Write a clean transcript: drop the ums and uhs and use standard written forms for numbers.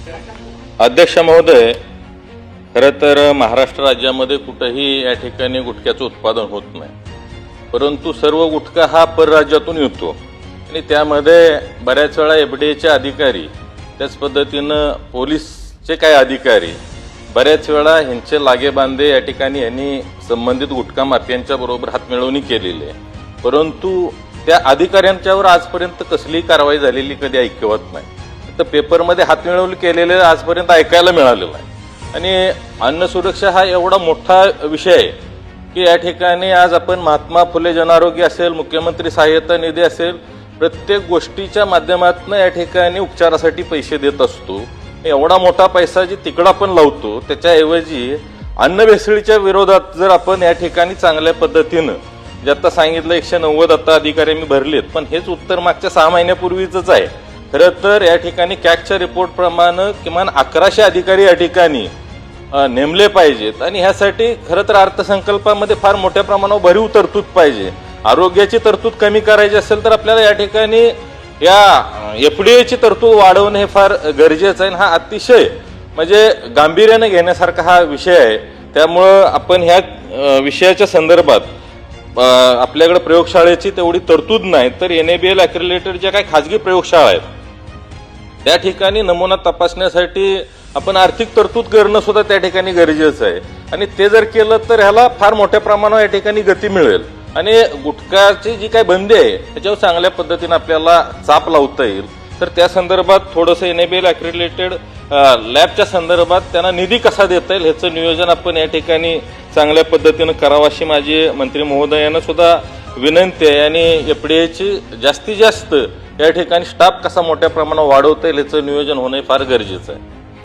अध्यक्ष महोदय, खरं तर महाराष्ट्र राज्यामध्ये कुठेही या ठिकाणी गुटख्याचं उत्पादन होत नाही, परंतु सर्व गुटखा हा परराज्यातून येतो आणि त्यामध्ये बऱ्याच वेळा एफडीएचे अधिकारी, त्याच पद्धतीनं पोलीसचे काही अधिकारी बऱ्याच वेळा ह्यांचे लागेबांधे या ठिकाणी यांनी संबंधित गुटखा माफियांच्या बरोबर हातमिळवणी केलेली आहे, परंतु त्या अधिकाऱ्यांच्यावर आजपर्यंत कसलीही कारवाई झालेली कधी ऐकवत नाही. तर पेपरमध्ये हातमिळवणी केलेले आजपर्यंत ऐकायला मिळालेलं आहे. आणि अन्न सुरक्षा हा एवढा मोठा विषय आहे की या ठिकाणी आज आपण महात्मा फुले जनआरोग्य असेल, मुख्यमंत्री सहाय्यता निधी असेल, प्रत्येक गोष्टीच्या माध्यमातून या ठिकाणी उपचारासाठी पैसे देत असतो. एवढा मोठा पैसा जी तिकडं आपण लावतो त्याच्याऐवजी अन्न भेसळीच्या विरोधात जर आपण या ठिकाणी चांगल्या पद्धतीनं जे आता सांगितलं 190 आता अधिकारी मी भरलेत, पण हेच उत्तर मागच्या 6 महिन्यापूर्वीच आहे. खरं तर या ठिकाणी कॅगच्या रिपोर्ट प्रमाणे किमान 1100 अधिकारी या ठिकाणी नेमले पाहिजेत आणि ह्यासाठी खरं तर अर्थसंकल्पामध्ये फार मोठ्या प्रमाणावर भरीव तरतूद पाहिजे. आरोग्याची तरतूद कमी करायची असेल तर आपल्याला या ठिकाणी या एफडीएची तरतूद वाढवणे हे फार गरजेचं आहे. हा अतिशय म्हणजे गांभीर्याने घेण्यासारखा हा विषय आहे. त्यामुळं आपण ह्या विषयाच्या संदर्भात आपल्याकडे प्रयोगशाळेची तेवढी तरतूद नाही, तर NABL अक्रेडिटेड ज्या काही खाजगी प्रयोगशाळा आहेत त्या ठिकाणी नमुना तपासण्यासाठी आपण आर्थिक तरतूद करणं सुद्धा त्या ठिकाणी गरजेचं आहे. आणि ते जर केलं तर ह्याला फार मोठ्या प्रमाणावर या ठिकाणी गती मिळेल आणि गुटखाची जी काही बंदी आहे त्याच्यावर चांगल्या पद्धतीने आपल्याला चाप लावता येईल. तर त्या संदर्भात थोडंसं NABL अक्रेडिटेड लॅबच्या संदर्भात त्यांना निधी कसा देता येईल ह्याचं नियोजन आपण या ठिकाणी चांगल्या पद्धतीनं करावं अशी माझी मंत्री महोदयांना सुद्धा विनंती आहे. आणि एफडीएची जास्तीत जास्त या ठिकाणी स्टाफ कसा मोठ्या प्रमाणावर वाढवता येईल ह्याचं नियोजन होणं फार गरजेचं आहे.